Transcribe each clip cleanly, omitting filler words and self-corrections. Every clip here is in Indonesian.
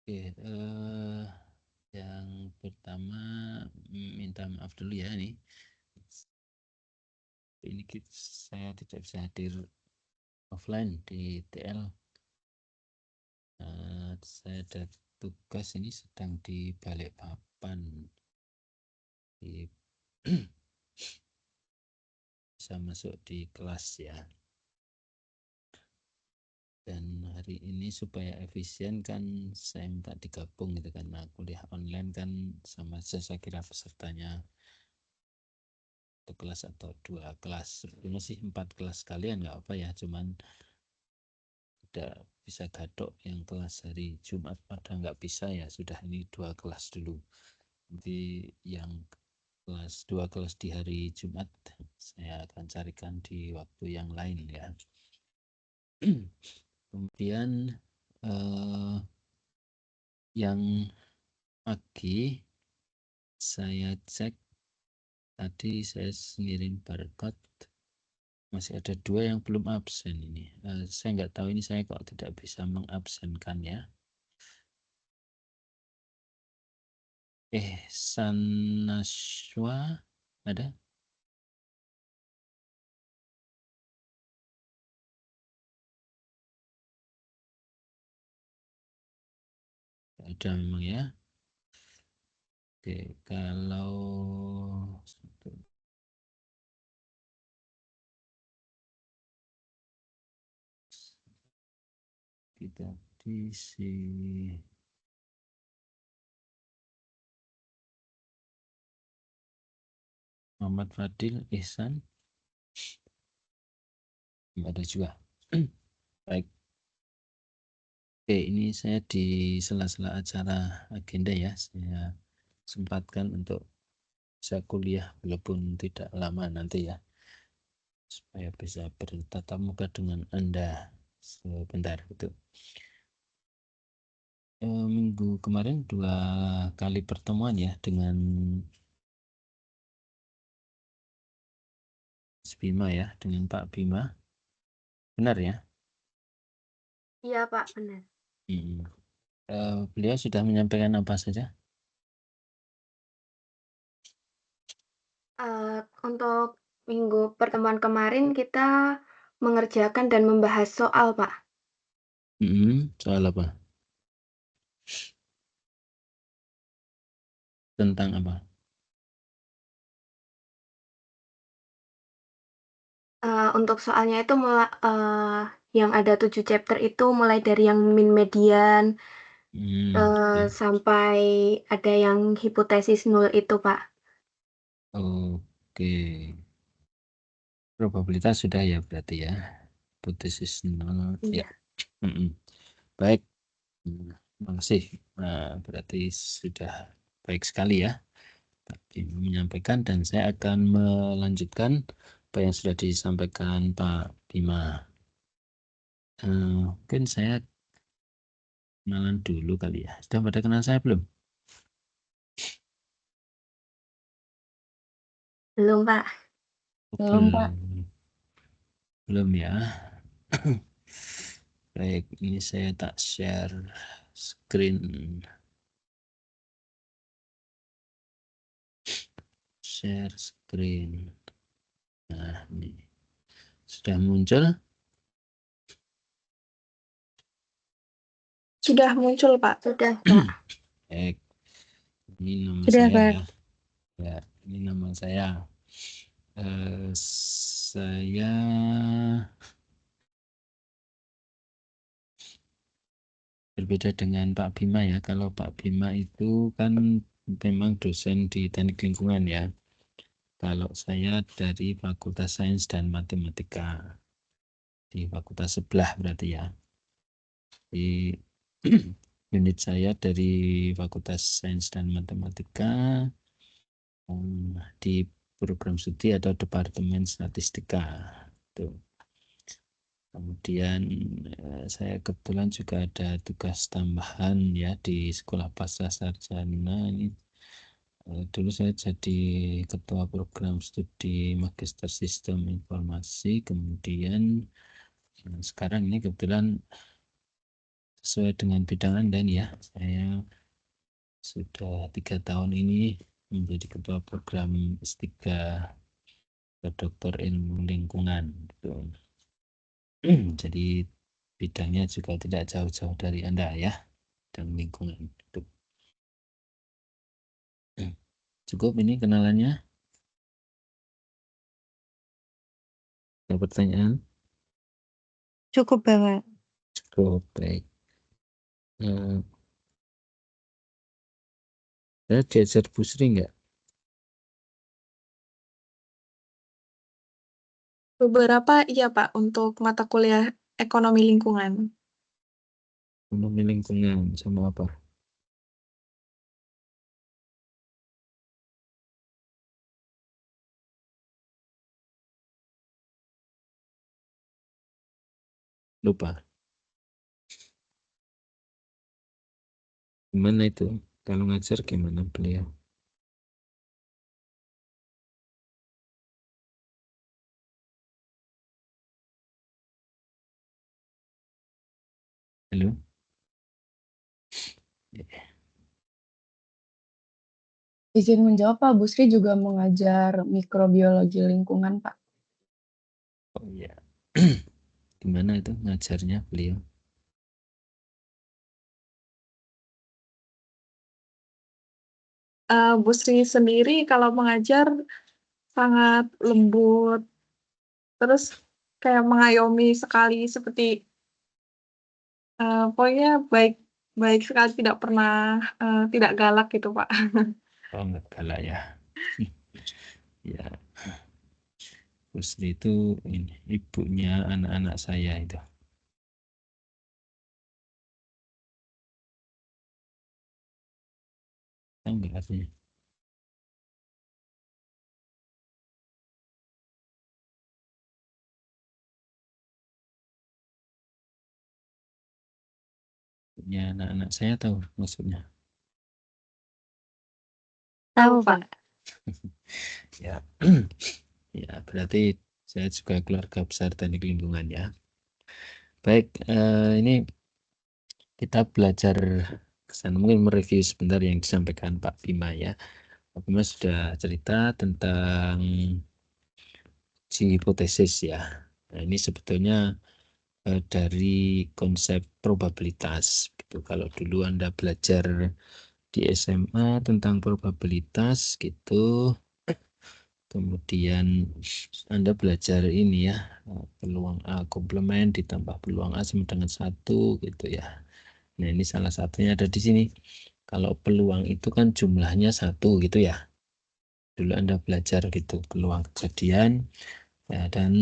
Oke, yang pertama minta maaf dulu ya nih. Ini saya tidak bisa hadir offline di TL. Saya ada tugas ini sedang di Balikpapan. Bisa masuk di kelas ya. Dan hari ini supaya efisien kan saya minta digabung gitu kan. Nah, kuliah online kan sama saja saya kira pesertanya satu kelas atau 2 kelas. Sebetulnya sih 4 kelas sekalian nggak apa ya, cuman tidak bisa gadok yang kelas hari Jumat pada nggak bisa ya sudah, ini 2 kelas dulu. Nanti yang kelas 2 kelas di hari Jumat saya akan carikan di waktu yang lain ya. Kemudian yang pagi saya cek tadi, saya ngirim barcode, masih ada 2 yang belum absen ini. Saya nggak tahu ini saya kok tidak bisa mengabsenkan ya. Sanaswa ada? Ada memang ya. Oke, kalau kita di si Muhammad Fadil Ihsan nggak ada juga. Baik. Oke, ini saya di sela-sela acara agenda ya, saya sempatkan untuk bisa kuliah walaupun tidak lama nanti ya, supaya bisa bertatap muka dengan Anda sebentar gitu. Minggu kemarin 2 kali pertemuan ya dengan Bima ya, dengan Pak Bima. Benar ya? Iya Pak, benar. Beliau sudah menyampaikan apa saja? Untuk minggu pertemuan kemarin kita mengerjakan dan membahas soal Pak. Soal apa? Tentang apa? Untuk soalnya itu yang ada 7 chapter itu mulai dari yang min median Oke. sampai ada yang hipotesis nul itu Pak. Oke. Probabilitas sudah ya berarti ya. Hipotesis nol. Ya. Iya. Baik. Terima kasih. Nah, berarti sudah baik sekali ya tadi menyampaikan, dan saya akan melanjutkan apa yang sudah disampaikan Pak Bima. Mungkin saya kenalan dulu kali ya. Sudah pada kenal saya belum? Belum Pak. Belum, Pak. Belum ya. Baik, ini saya tak share screen. Share screen. Nah, ini sudah muncul. Sudah muncul Pak. Sudah Pak. Baik, ini nama Sudah saya Pak. ya. Ya, ini nama saya. Saya berbeda dengan Pak Bima ya. Kalau Pak Bima itu kan memang dosen di Teknik Lingkungan ya. Kalau saya dari Fakultas Sains dan Matematika, di fakultas sebelah berarti ya. Di unit saya dari Fakultas Sains dan Matematika di program studi atau Departemen Statistika. Tuh. Kemudian saya kebetulan juga ada tugas tambahan ya di Sekolah Pasca Sarjana. Ini dulu saya jadi ketua program studi Magister Sistem Informasi, kemudian sekarang ini kebetulan sesuai dengan bidang Anda nih ya. Saya sudah 3 tahun ini menjadi ketua program S3 Doktor Ilmu Lingkungan. Gitu. Jadi bidangnya juga tidak jauh-jauh dari Anda ya, dan lingkungan. Cukup ini kenalannya. Ada pertanyaan? Cukup banget. Cukup, baik. Saya diajar Bu Sri nggak? Beberapa iya Pak untuk mata kuliah ekonomi lingkungan. Ekonomi lingkungan sama apa? Lupa. Gimana itu? Kalau ngajar gimana beliau? Halo? Izin menjawab Pak, Bu Sri juga mengajar mikrobiologi lingkungan Pak. Oh iya. Gimana itu ngajarnya beliau? Bu Sri sendiri kalau mengajar sangat lembut, terus kayak mengayomi sekali seperti pokoknya baik sekali, tidak pernah tidak galak gitu Pak. Oh enggak galak ya. Ya, Bu Sri itu ini ibunya anak-anak saya itu. Tahu nggak artinya? Ibunya anak-anak saya tahu maksudnya. Tahu, Pak. Ya. Ya, berarti saya juga keluarga besar teknik lingkungan ya. Baik, ini kita belajar kesana, mungkin mereview sebentar yang disampaikan Pak Bima ya. Pak Bima sudah cerita tentang uji hipotesis ya. Nah, ini sebetulnya dari konsep probabilitas gitu. Kalau dulu Anda belajar di SMA tentang probabilitas gitu, kemudian Anda belajar ini ya, peluang A komplement ditambah peluang A sama dengan 1 gitu ya. Nah, ini salah satunya ada di sini. Kalau peluang itu kan jumlahnya 1 gitu ya. Dulu Anda belajar gitu, peluang kejadian ya, dan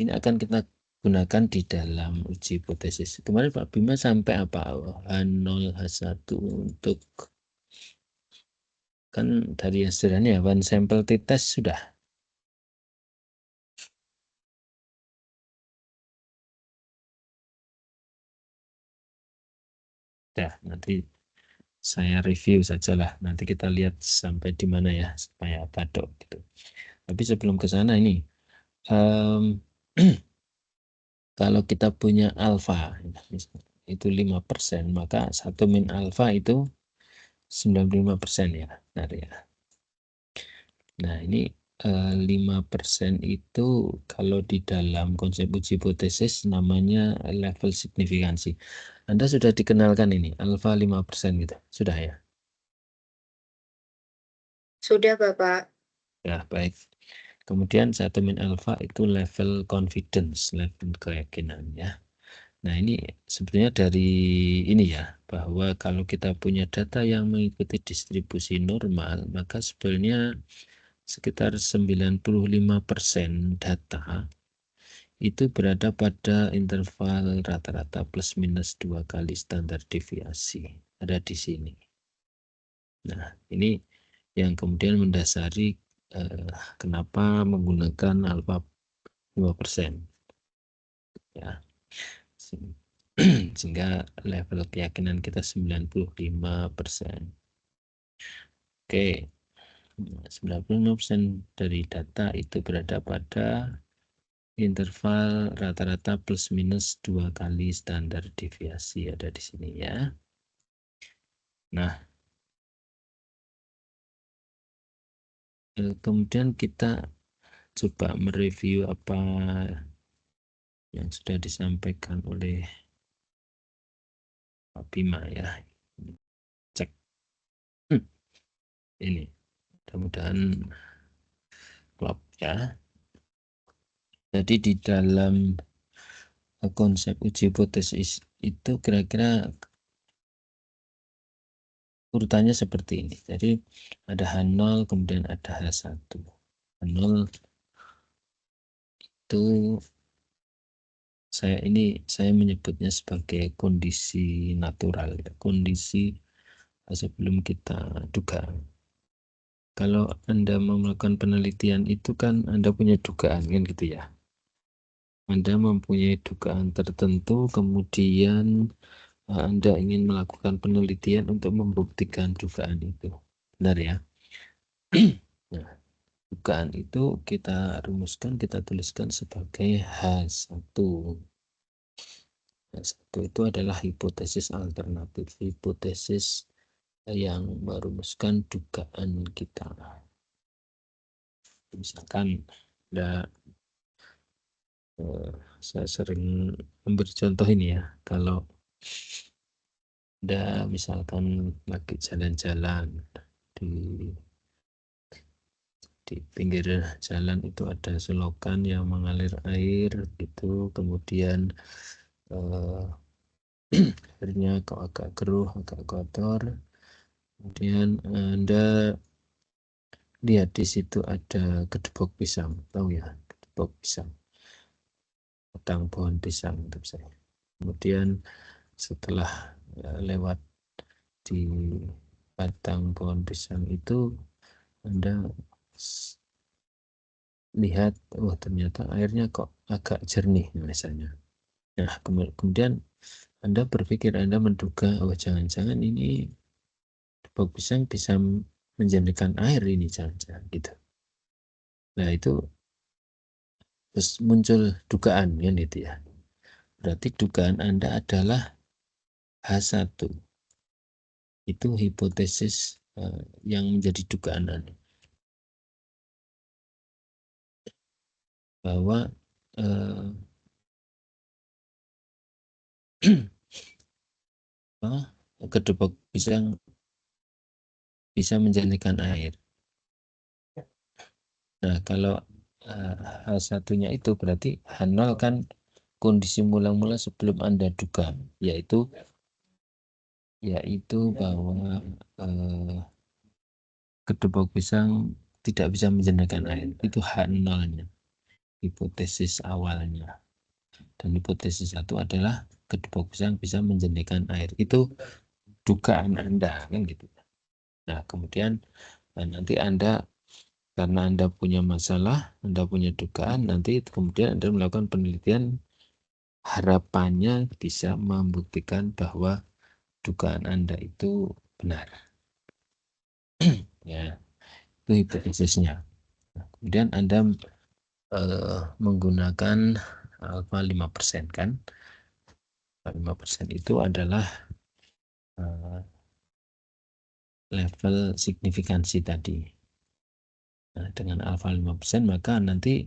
ini akan kita gunakan di dalam uji hipotesis. Kemarin Pak Bima sampai apa? H0, H1 untuk kan dari yang sederhana ya, one sample t-test sudah. Ya, nanti saya review sajalah. Nanti kita lihat sampai di mana ya supaya kadok gitu. Tapi sebelum ke sana ini, kalau kita punya alfa itu 5%, maka 1 min alfa itu 95% ya, benar ya. Nah, ini 5% itu kalau di dalam konsep uji hipotesis namanya level signifikansi. Anda sudah dikenalkan ini alfa 5% gitu. Sudah ya? Sudah, Bapak. Ya, baik. Kemudian 1 min alfa itu level confidence, level keyakinan ya. Nah, ini sebetulnya dari ini ya, bahwa kalau kita punya data yang mengikuti distribusi normal, maka sebetulnya sekitar 95% data itu berada pada interval rata-rata plus minus 2 kali standar deviasi. Ada di sini. Nah, ini yang kemudian mendasari kenapa menggunakan alfa 5%. Ya. Sehingga level keyakinan kita 95%. Oke, 95% dari data itu berada pada interval rata-rata plus minus 2 kali standar deviasi ada di sini ya. Nah, kemudian kita coba mereview apa yang sudah disampaikan oleh Pak Bima ya. Cek. Ini mudah-mudahan klop ya. Jadi di dalam konsep uji hipotesis itu kira-kira urutannya seperti ini. Jadi ada H0 kemudian ada H1. H0 itu saya menyebutnya sebagai kondisi natural, kondisi sebelum kita duga. Kalau Anda mau melakukan penelitian itu kan Anda punya dugaan kan gitu ya. Anda mempunyai dugaan tertentu, kemudian Anda ingin melakukan penelitian untuk membuktikan dugaan itu. Benar ya? Nah, dugaan itu kita rumuskan, kita tuliskan sebagai H1. H1 itu adalah hipotesis alternatif, hipotesis yang merumuskan dugaan kita. Misalkan saya sering memberi contoh ini ya, kalau Anda misalkan lagi jalan-jalan di pinggir jalan itu ada selokan yang mengalir air gitu, kemudian airnya kok agak keruh, agak kotor, kemudian Anda lihat di situ ada gedebok pisang, tahu ya, gedebok pisang, batang pohon pisang itu saya. Kemudian setelah lewat di batang pohon pisang itu Anda lihat, oh ternyata airnya kok agak jernih misalnya. Nah, kemudian Anda berpikir, Anda menduga, oh jangan-jangan ini gedebok pisang bisa menjernihkan air ini, jangan-jangan gitu. Nah, itu terus muncul dugaan kan itu ya. Berarti dugaan Anda adalah H1. Itu hipotesis yang menjadi dugaan Anda. Bahwa gedebok pisang bisa menjernihkan air. Nah, kalau H1-nya itu berarti H0 kan kondisi mula-mula sebelum Anda duga, yaitu bahwa gedebok pisang tidak bisa menjernihkan air. Itu H0-nya, hipotesis awalnya. Dan hipotesis satu adalah gedebok pisang bisa menjernihkan air. Itu dugaan Anda kan gitu. Nah, kemudian nanti Anda, karena Anda punya masalah, Anda punya dugaan, nanti kemudian Anda melakukan penelitian, harapannya bisa membuktikan bahwa dugaan Anda itu benar. Ya, itu hipotesisnya. Nah, kemudian Anda menggunakan alfa 5% kan. 5% itu adalah level signifikansi tadi. Nah, dengan alfa 5% maka nanti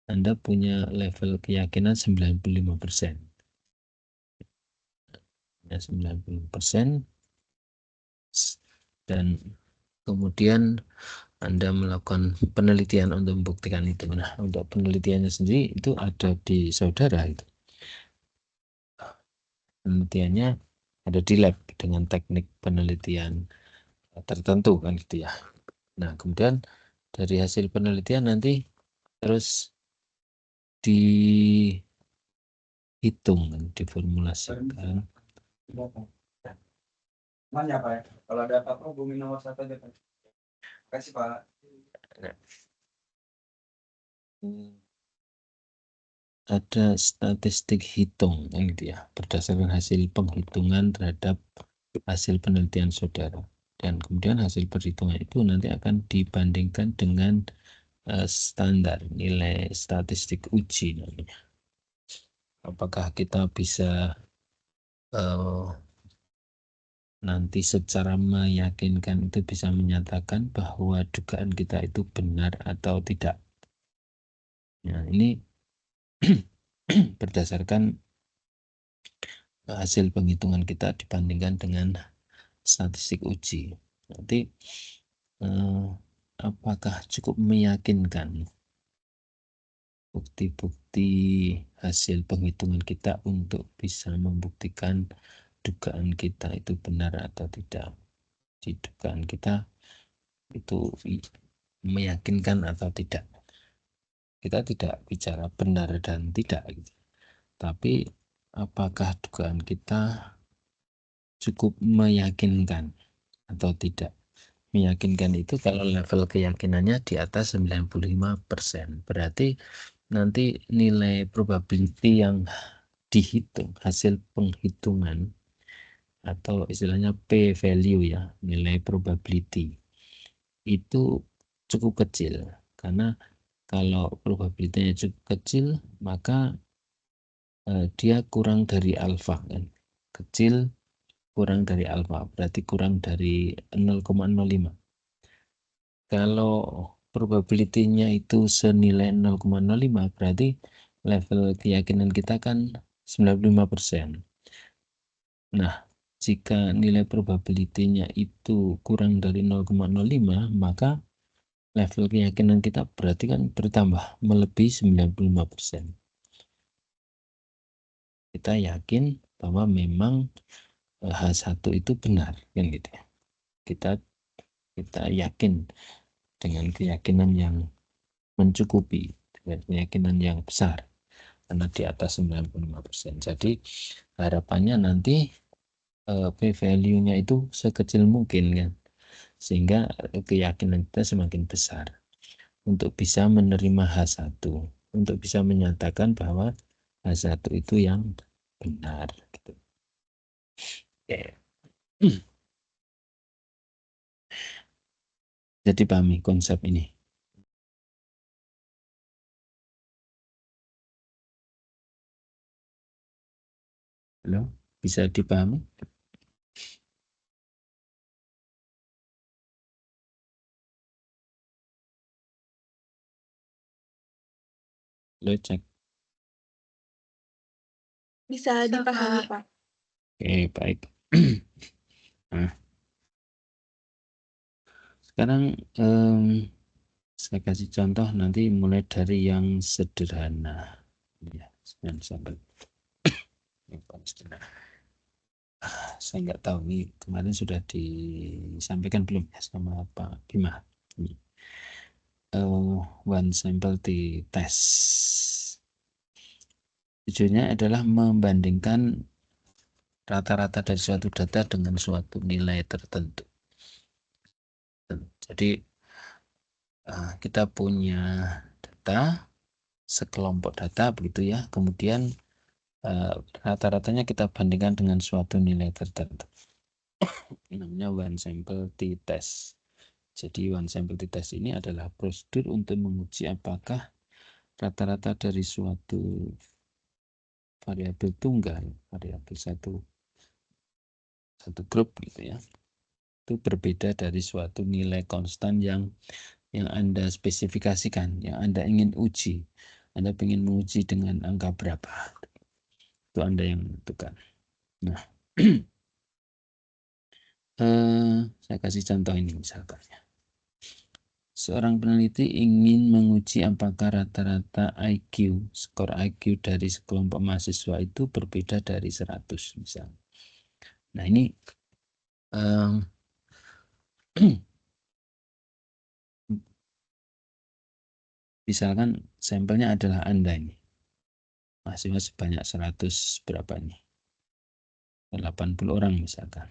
Anda punya level keyakinan 95%. Ya, 95%. Dan kemudian Anda melakukan penelitian untuk membuktikan itu. Nah, untuk penelitiannya sendiri itu ada di saudara itu. Penelitiannya ada di lab dengan teknik penelitian tertentu kan gitu ya. Nah, kemudian dari hasil penelitian nanti terus dihitung kan, diformulasikan. Mana Pak ya? Kalau ada apa-apa hubungi nomor 1 aja Pak. Kasih Pak. Ada statistik hitung kan gitu ya, berdasarkan hasil penghitungan terhadap hasil penelitian saudara, dan kemudian hasil perhitungan itu nanti akan dibandingkan dengan standar, nilai statistik uji namanya. Apakah kita bisa nanti secara meyakinkan itu bisa menyatakan bahwa dugaan kita itu benar atau tidak. Nah, ini berdasarkan hasil penghitungan kita dibandingkan dengan statistik uji. Nanti apakah cukup meyakinkan bukti-bukti hasil penghitungan kita untuk bisa membuktikan dugaan kita itu benar atau tidak. Di dugaan kita itu meyakinkan atau tidak. Kita tidak bicara benar dan tidak, gitu. Tapi apakah dugaan kita cukup meyakinkan atau tidak. Meyakinkan itu kalau level keyakinannya di atas 95%. Berarti nanti nilai probability yang dihitung, hasil penghitungan atau istilahnya P value ya, nilai probability itu cukup kecil. Karena kalau probability-nya cukup kecil, maka dia kurang dari alfa kan. Kecil kurang dari alfa, berarti kurang dari 0,05. Kalau probability-nya itu senilai 0,05, berarti level keyakinan kita kan 95%. Nah, jika nilai probability-nya itu kurang dari 0,05, maka level keyakinan kita berarti kan bertambah melebihi 95%. Kita yakin bahwa memang H1 itu benar kan gitu ya. Kita yakin dengan keyakinan yang mencukupi, dengan keyakinan yang besar karena di atas 95%. Jadi harapannya nanti P value-nya itu sekecil mungkin kan, sehingga keyakinan kita semakin besar untuk bisa menerima H1, untuk bisa menyatakan bahwa H1 itu yang benar gitu. Okay. Jadi pahami konsep ini. Halo, bisa dipahami? Halo, cek. Bisa dipahami, Pak. Oke, baik. Nah, sekarang saya kasih contoh nanti mulai dari yang sederhana. Ya, sampai saya nggak tahu ini kemarin sudah disampaikan belum ya sama Pak Bima. One sample di tes. Tujuannya adalah membandingkan rata-rata dari suatu data dengan suatu nilai tertentu. Jadi kita punya data, sekelompok data begitu ya, kemudian rata-ratanya kita bandingkan dengan suatu nilai tertentu. Namanya one sample t-test. Jadi one sample t-test ini adalah prosedur untuk menguji apakah rata-rata dari suatu variabel tunggal, variabel satu grup gitu ya, itu berbeda dari suatu nilai konstan yang Anda spesifikasikan, yang Anda ingin uji. Anda ingin menguji dengan angka berapa, itu Anda yang menentukan. Nah, saya kasih contoh ini misalkan ya. Seorang peneliti ingin menguji apakah rata-rata IQ, skor IQ dari sekelompok mahasiswa itu berbeda dari 100 misalnya. Nah ini misalkan sampelnya adalah Anda ini. Mahasiswa sebanyak 100 berapa nih? 80 orang misalkan.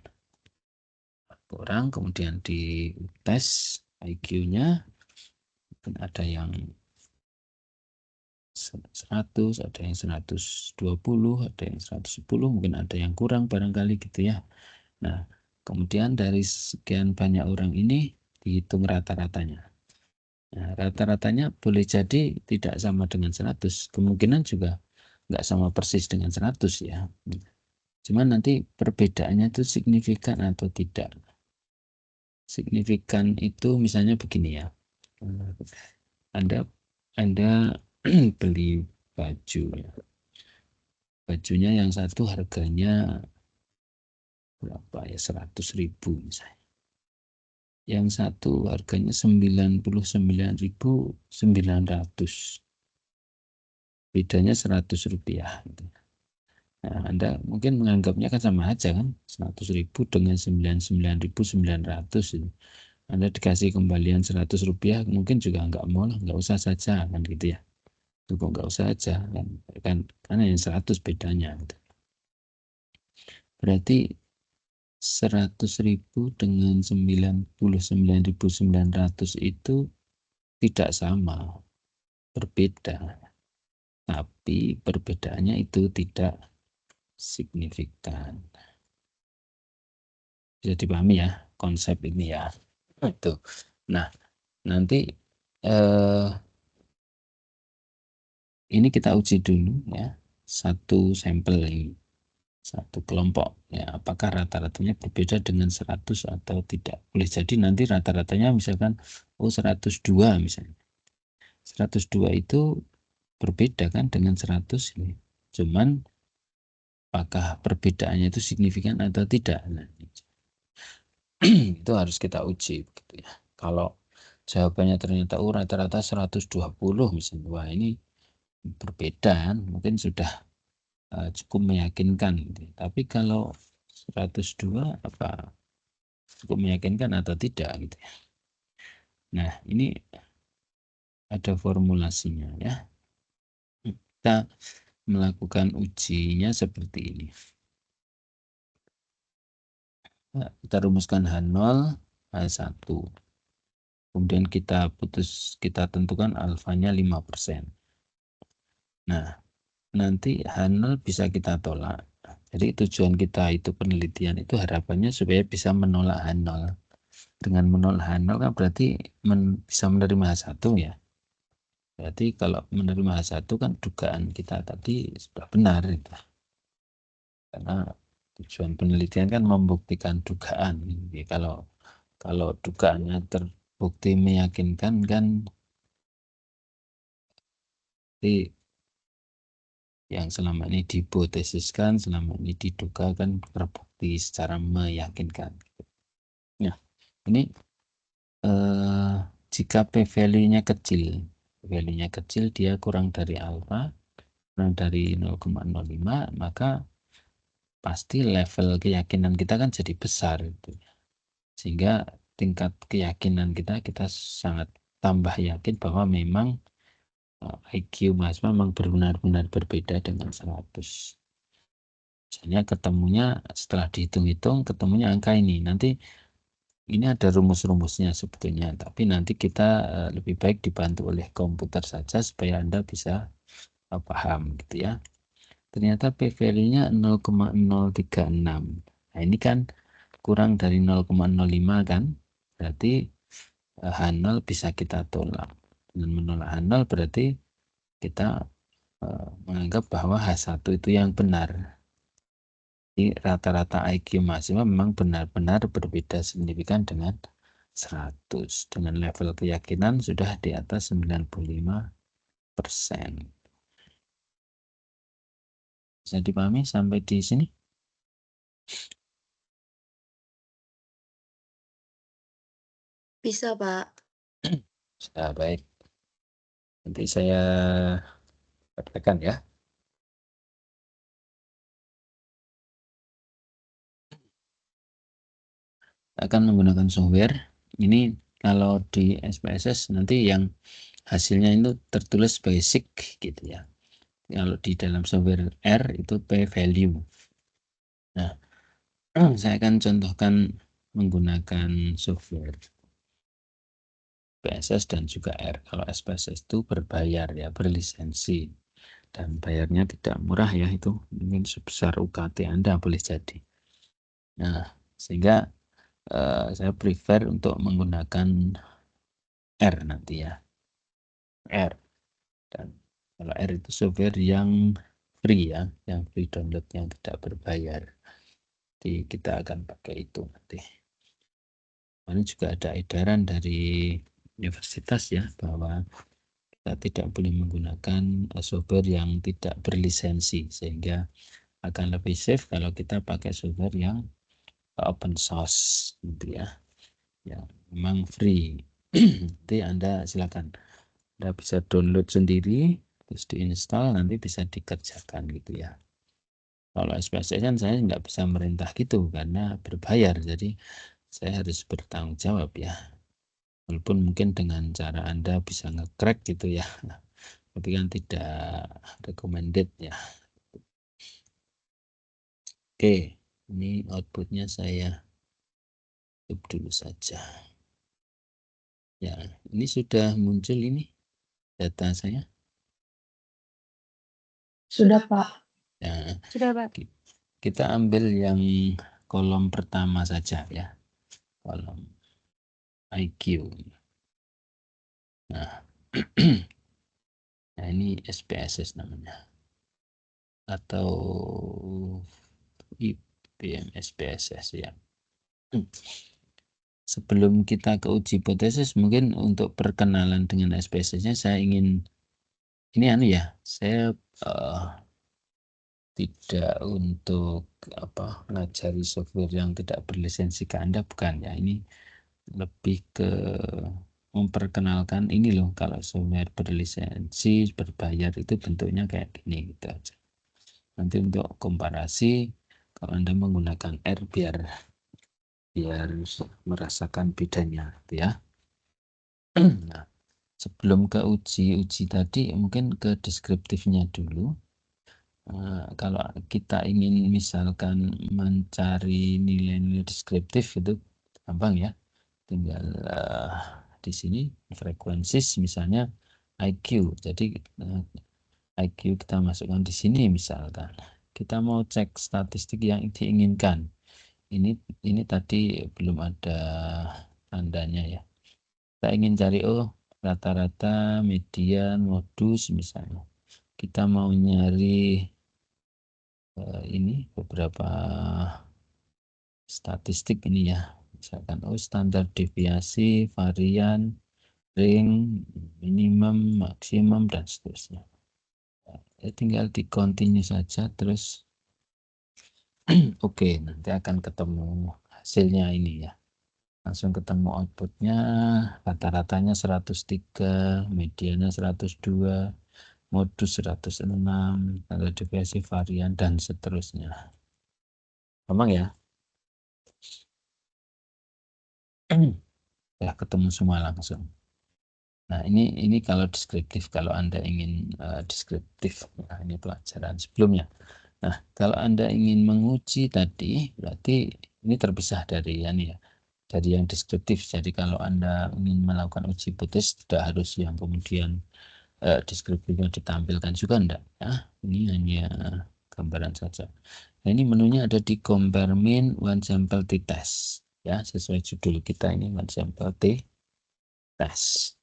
80 orang kemudian di tes IQ-nya, ada yang 100, ada yang 120, ada yang 110, mungkin ada yang kurang barangkali gitu ya. Nah, kemudian dari sekian banyak orang ini dihitung rata-ratanya. Nah, rata-ratanya boleh jadi tidak sama dengan 100, kemungkinan juga nggak sama persis dengan 100 ya. Cuman nanti perbedaannya itu signifikan atau tidak. Signifikan itu misalnya begini ya. Anda beli baju ya. Bajunya yang satu harganya berapa ya, 100.000 misalnya. Yang satu harganya 99.900. Bedanya 100 rupiah. Nah, Anda mungkin menganggapnya kan sama aja kan, 100.000 dengan 99.900 itu. Anda dikasih kembalian 100 rupiah mungkin juga nggak mau lah, nggak usah saja kan gitu ya. Itu kok nggak usah aja kan karena yang 100 bedanya gitu. Berarti 100.000 dengan 99.900 itu tidak sama, berbeda. Tapi perbedaannya itu tidak signifikan. Bisa dipahami ya konsep ini ya. Itu. Nah, nanti ini kita uji dulu ya, satu sampel ini, satu kelompok ya, apakah rata-ratanya berbeda dengan 100 atau tidak. Boleh jadi nanti rata-ratanya misalkan 102 misalnya. 102 itu berbeda kan dengan 100 ini. Cuman apakah perbedaannya itu signifikan atau tidak. Nah, itu harus kita uji begitu ya. Kalau jawabannya ternyata rata-rata 120 misalnya, wah ini berbeda, mungkin sudah cukup meyakinkan gitu. Tapi kalau 102 apa cukup meyakinkan atau tidak gitu ya. Nah, ini ada formulasinya ya. Kita melakukan ujinya seperti ini. Nah, kita rumuskan H0, H1. Kemudian kita tentukan alfanya 5%. Nah, nanti H0 bisa kita tolak. Jadi tujuan kita itu penelitian itu harapannya supaya bisa menolak H0. Dengan menolak H0 kan berarti bisa menerima H1 ya. Berarti kalau menerima H1 kan dugaan kita tadi sudah benar itu. Karena tujuan penelitian kan membuktikan dugaan. Jadi kalau dugaannya terbukti meyakinkan kan jadi yang selama ini dihipotesiskan, selama ini diduga kan terbukti secara meyakinkan. Nah, ini jika p-value-nya kecil, p-value-nya kecil, dia kurang dari alfa, kurang dari 0,05, maka pasti level keyakinan kita kan jadi besar itu. Sehingga tingkat keyakinan kita sangat tambah yakin bahwa memang IQ mahasiswa memang benar-benar berbeda dengan 100. Misalnya ketemunya setelah dihitung-hitung ketemunya angka ini. Nanti ini ada rumus-rumusnya sebetulnya, tapi nanti kita lebih baik dibantu oleh komputer saja supaya Anda bisa paham gitu ya. Ternyata p-value-nya 0,036. Nah, ini kan kurang dari 0,05 kan? Berarti H0 bisa kita tolak. Dengan menolak H0 berarti kita menganggap bahwa H1 itu yang benar. Jadi rata-rata IQ mahasiswa memang benar-benar berbeda signifikan dengan 100. Dengan level keyakinan sudah di atas 95%. Bisa dipahami sampai di sini? Bisa, Pak. Sudah baik. Nanti saya katakan ya. Akan menggunakan software. Ini kalau di SPSS nanti yang hasilnya itu tertulis basic gitu ya. Kalau di dalam software R itu p-value. Nah, saya akan contohkan menggunakan software PSS dan juga R. Kalau SPSS itu berbayar ya, berlisensi. Dan bayarnya tidak murah ya, itu mungkin sebesar UKT Anda boleh jadi. Nah, sehingga saya prefer untuk menggunakan R nanti ya, R. Dan kalau R itu software yang free ya, yang free download, yang tidak berbayar. Jadi kita akan pakai itu nanti. Ini juga ada edaran dari universitas ya, bahwa kita tidak boleh menggunakan software yang tidak berlisensi, sehingga akan lebih safe kalau kita pakai software yang open source gitu ya, yang memang free. Nanti Anda silakan, Anda bisa download sendiri terus diinstal, nanti bisa dikerjakan gitu ya. Kalau SPSS kan saya nggak bisa merintah gitu karena berbayar, jadi saya harus bertanggung jawab ya. Walaupun mungkin dengan cara Anda bisa nge-crack gitu ya, tapi kan tidak recommended ya. Oke, ini outputnya saya tutup dulu saja. Ya, ini sudah muncul ini data saya. Sudah, Pak. Ya, Sudah, Pak. kita ambil yang kolom pertama saja ya, kolom IQ. Nah, nah ini SPSS namanya, atau IPM SPSS ya. Sebelum kita ke uji hipotesis, mungkin untuk perkenalan dengan SPSS-nya saya ingin ini ya, saya tidak untuk ngajari software yang tidak berlisensi ke Anda, bukan ya. Ini lebih ke memperkenalkan ini loh, kalau software berlisensi berbayar itu bentuknya kayak gini gitu aja. Nanti untuk komparasi, kalau Anda menggunakan R biar merasakan bedanya gitu ya. Nah, sebelum ke uji tadi, mungkin ke deskriptifnya dulu. Kalau kita ingin misalkan mencari nilai-nilai deskriptif itu gampang ya, tinggal di sini frekuensi misalnya IQ. Jadi IQ kita masukkan di sini, misalkan kita mau cek statistik yang diinginkan. Ini tadi belum ada tandanya ya. Kita ingin cari rata-rata, median, modus misalnya. Kita mau nyari ini beberapa statistik ini ya, misalkan standar deviasi, varian, ring, minimum, maksimum, dan seterusnya. Ya, tinggal di continue saja terus. Oke, nanti akan ketemu hasilnya ini ya, langsung ketemu outputnya. Rata-ratanya 103, mediannya 102, modus 106, standar deviasi, varian, dan seterusnya. Gampang ya. Ya, ketemu semua langsung. Nah, ini kalau deskriptif, kalau Anda ingin deskriptif. Nah, ini pelajaran sebelumnya. Nah, kalau Anda ingin menguji tadi, berarti ini terpisah dari dari yang deskriptif. Jadi kalau Anda ingin melakukan uji hipotesis, tidak harus yang kemudian deskriptifnya ditampilkan juga, enggak ya. Ini hanya gambaran saja. Nah, ini menunya ada di compare min one sample t-test ya, sesuai judul kita ini, one sample t-test.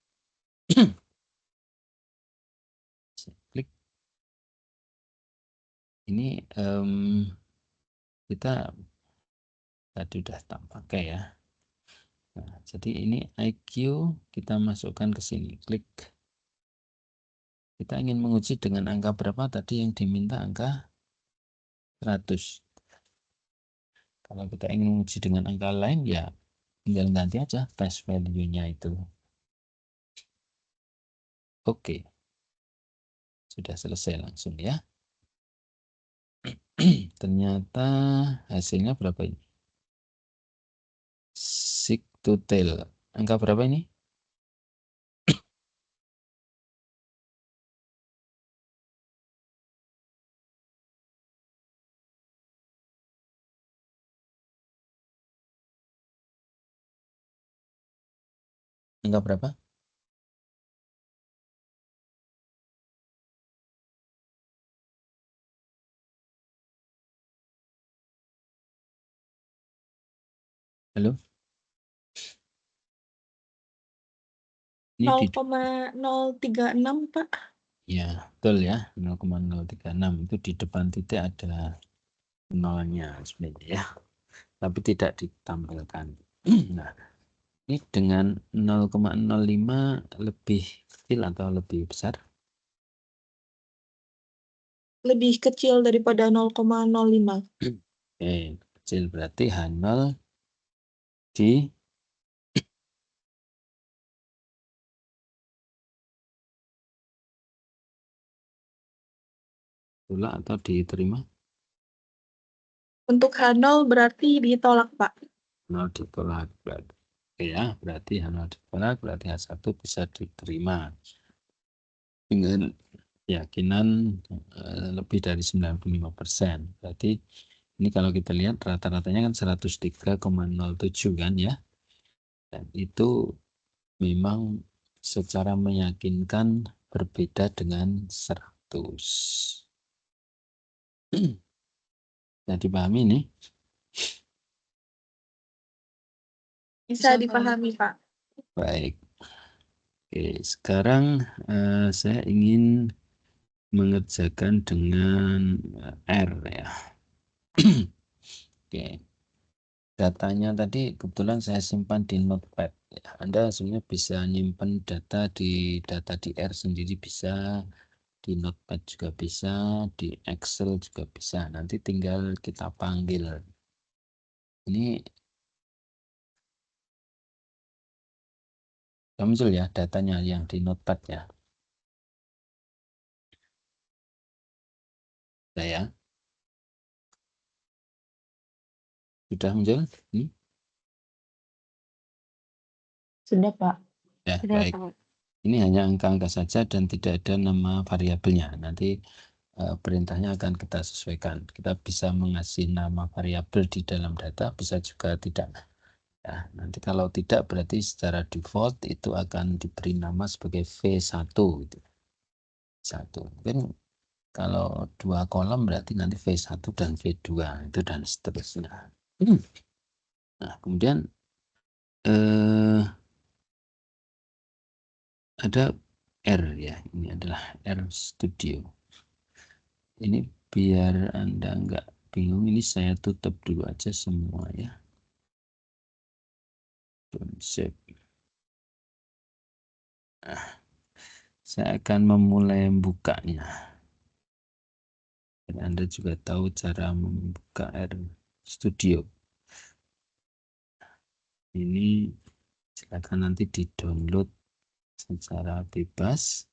Klik ini, kita tadi udah tak pakai ya. Nah, jadi ini IQ kita masukkan ke sini, klik. Kita ingin menguji dengan angka berapa tadi yang diminta, angka 100. Kalau kita ingin menguji dengan angka lain ya tinggal ganti aja test value-nya itu. Oke, sudah selesai langsung ya. Ternyata hasilnya berapa ini? Seek to tell. Angka berapa ini? Angka berapa? Halo? Ini di 0,036 Pak. ya, betul ya, 0,036 itu di depan titik ada nolnya sebenarnya ya, tapi tidak ditampilkan. Nah, ini dengan 0,05 lebih kecil atau lebih besar? Lebih kecil daripada 0,05. Oke, kecil berarti H0 di tolak atau diterima? Untuk H0 berarti ditolak Pak. 0 ditolak berarti. Oke ya, berarti H0 ditolak, berarti H1 bisa diterima dengan keyakinan lebih dari 95%. Berarti ini kalau kita lihat rata-ratanya kan 103,07 kan ya. Dan itu memang secara meyakinkan berbeda dengan 100. Nah, dipahami ini? Bisa dipahami Pak. Baik. Oke, sekarang saya ingin mengerjakan dengan R ya. Oke. Datanya tadi kebetulan saya simpan di Notepad. Anda sebenarnya bisa nyimpan data di R sendiri bisa, di Notepad juga bisa, di Excel juga bisa. Nanti tinggal kita panggil. Ini muncul ya datanya yang di Notepad ya. Saya sudah muncul? Ini? Sudah, Pak. Ya, Sudah, baik. Pak. Ini hanya angka-angka saja dan tidak ada nama variabelnya. Nanti perintahnya akan kita sesuaikan. Kita bisa mengasih nama variabel di dalam data, bisa juga tidak. Ya, nanti kalau tidak berarti secara default itu akan diberi nama sebagai V1 gitu. 1. Mungkin kalau 2 kolom berarti nanti V1 dan V2 itu dan seterusnya. Nah, kemudian ada R ya. Ini adalah R Studio. Ini biar Anda nggak bingung, ini saya tutup dulu aja semua ya. Save. Nah, saya akan memulai membukanya. Dan Anda juga tahu cara membuka R Studio. Ini silakan nanti di-download secara bebas.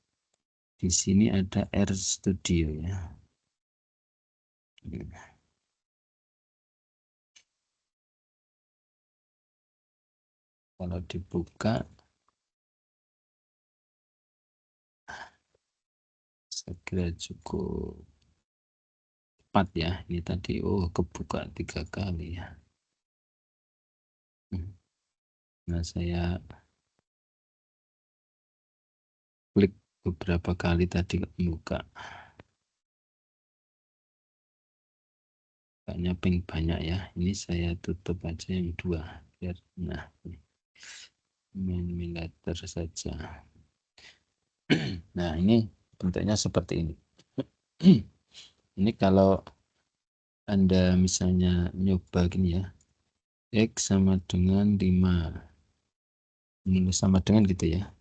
Di sini ada R Studio ya. Kalau dibuka, saya kira cukup cepat ya. Ini tadi kebuka 3 kali ya. Nah, saya klik beberapa kali tadi buka. Kayaknya banyak ya. Ini saya tutup aja yang 2 biar main letter saja. Nah, ini bentuknya seperti ini. Ini kalau Anda misalnya nyoba gini ya. X sama dengan 5. Ini sama dengan gitu ya.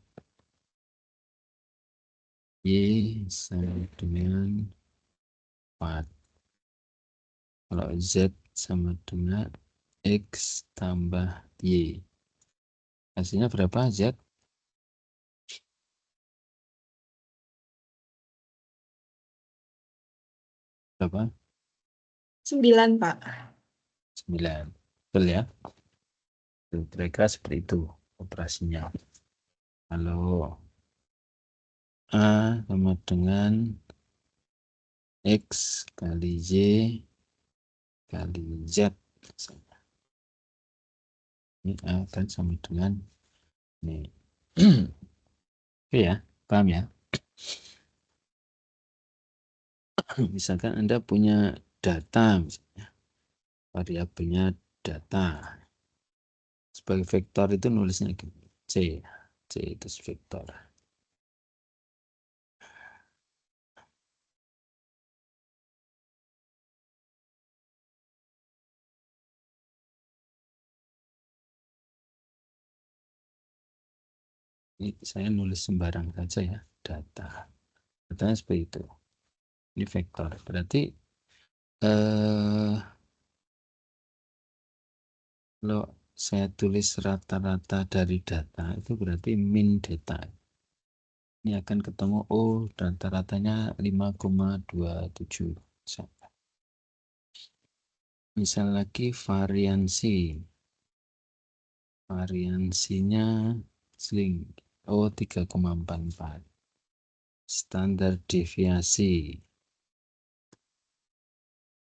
Y sama dengan 4. Kalau Z sama dengan X tambah Y. Hasilnya berapa Z? Berapa? 9 Pak. 9. Betul ya? Kira-kira seperti itu operasinya. Kalau A sama dengan X kali Y kali Z. Ini A kan sama dengan ini. Oke ya, paham ya? Misalkan Anda punya data, misalnya variabelnya data. Sebagai vektor itu nulisnya C. C itu vektor. Ini saya nulis sembarang saja ya, data. Datanya seperti itu. Ini vektor. Berarti kalau saya tulis rata-rata dari data itu berarti min data. Ini akan ketemu rata-ratanya 5,27. Misal lagi variansi. Variansinya sling 3,44. Standar deviasi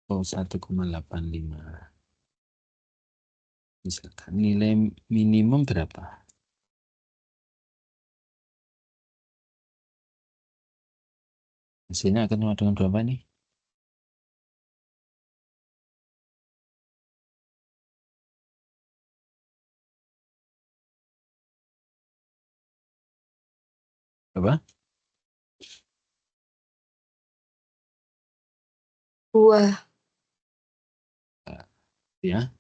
1,85. Misalkan nilai minimum berapa? Hasilnya akan sama dengan berapa nih? Berapa? 2. Ya.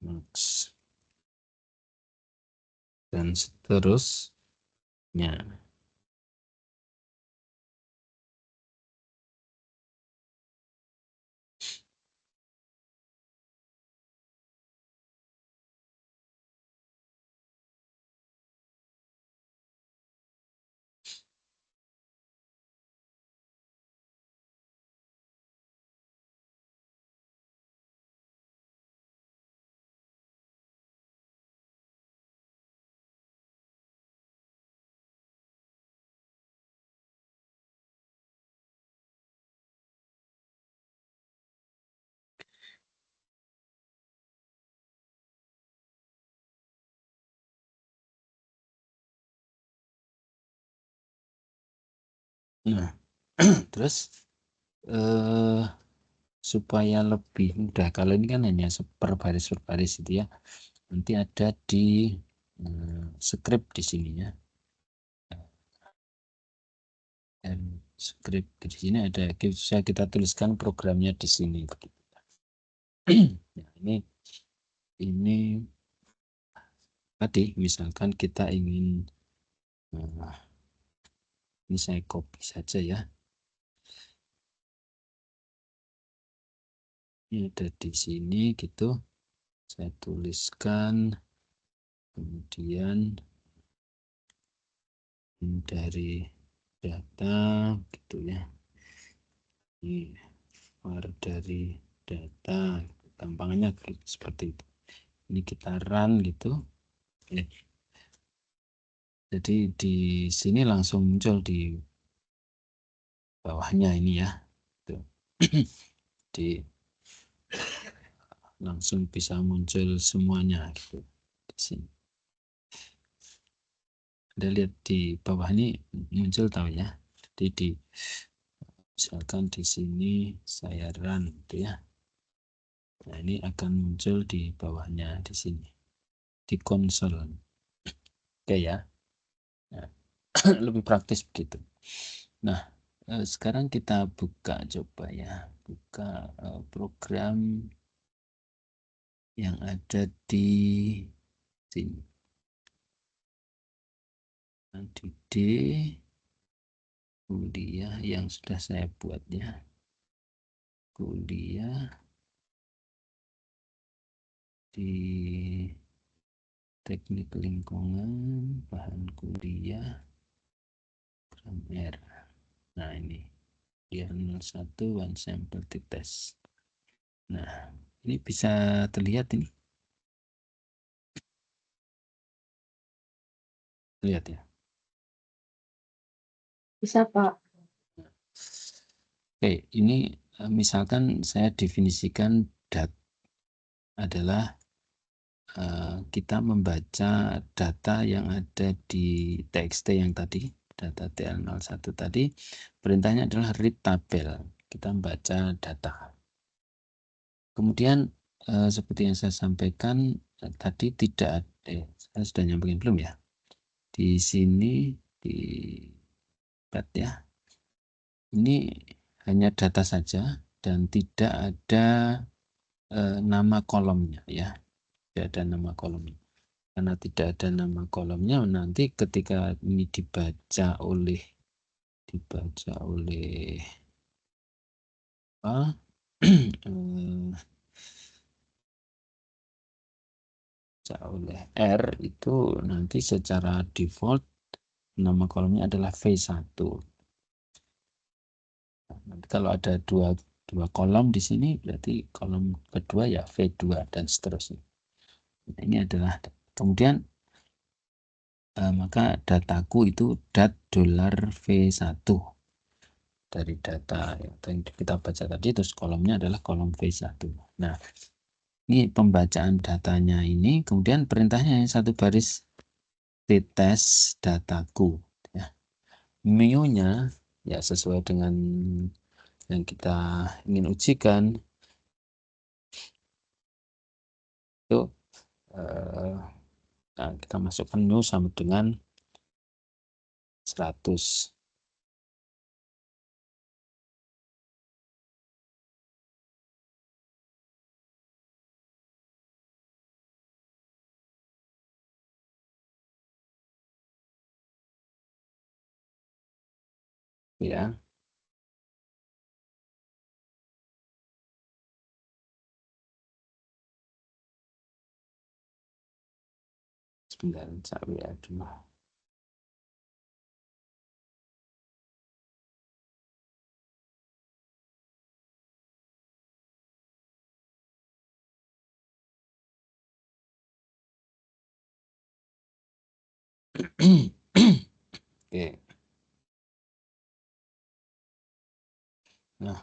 Max. Dan seterusnya. Nah, terus supaya lebih mudah, kalau ini kan hanya per baris itu ya, nanti ada di script di sini ya. Dan script di sini ada, bisa kita tuliskan programnya di sini. Nah, ini tadi misalkan kita ingin, ini saya copy saja ya. Ini ada di sini gitu, saya tuliskan, kemudian dari data gitu ya, ini var dari data, gampangnya seperti itu. Ini kita run gitu. Jadi di sini langsung muncul di bawahnya ini ya, di langsung bisa muncul semuanya gitu di sini. Anda lihat di bawah ini muncul tahu ya. Jadi misalkan di sini saya run gitu ya. Nah, ini akan muncul di bawahnya di sini di konsol. Oke ya. Nah, lebih praktis begitu. Nah, sekarang kita buka coba ya. Buka program yang ada di sini. Di D kuliah yang sudah saya buat ya. Kuliah di teknik lingkungan, bahan kuliah, grammar. Nah ini dia 01 one sample test. Nah ini bisa terlihat ini. Lihat ya. Bisa, Pak. Oke, ini misalkan saya definisikan adalah kita membaca data yang ada di txt yang tadi, data TL01 tadi, perintahnya adalah read tabel. Kita membaca data. Kemudian seperti yang saya sampaikan tadi, tidak ada, saya sudah nyampaikan belum ya? di sini di pad ya. Ini hanya data saja dan tidak ada nama kolomnya ya. Tidak ada nama kolomnya. Karena tidak ada nama kolomnya, nanti ketika ini dibaca oleh apa? oleh R itu nanti secara default nama kolomnya adalah V1. Nanti kalau ada dua kolom di sini berarti kolom kedua ya V2 dan seterusnya. Ini adalah kemudian maka dataku itu $V1 dari data yang kita baca tadi, terus kolomnya adalah kolom V1. Nah, ini pembacaan datanya ini, kemudian perintahnya satu baris test dataku ya. Mu-nya ya sesuai dengan yang kita ingin ujikan itu nah, kita masukkan mu sama dengan 100. Ya. Sebentar, saya dulu. Oke. Nah,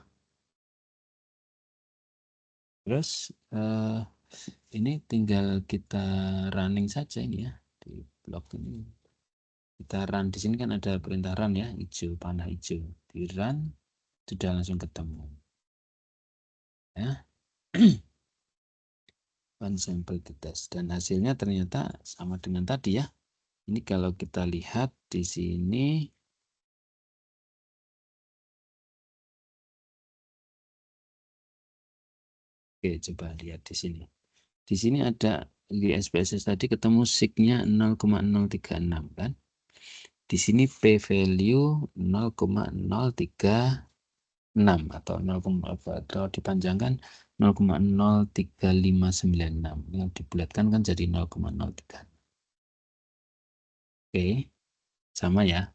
terus ini tinggal kita running saja ini ya di blog ini. Kita run di sini kan ada perintah run ya, hijau, panah hijau. Di run sudah langsung ketemu. Ya. One sample to test dan hasilnya ternyata sama dengan tadi ya. Ini kalau kita lihat di sini oke, coba lihat di sini. Di sini ada di SPSS tadi ketemu sig-nya 0,036 kan. Di sini P value 0,036 atau 0, atau dipanjangkan 0,03596. Yang dibulatkan kan jadi 0,03. Oke, sama ya.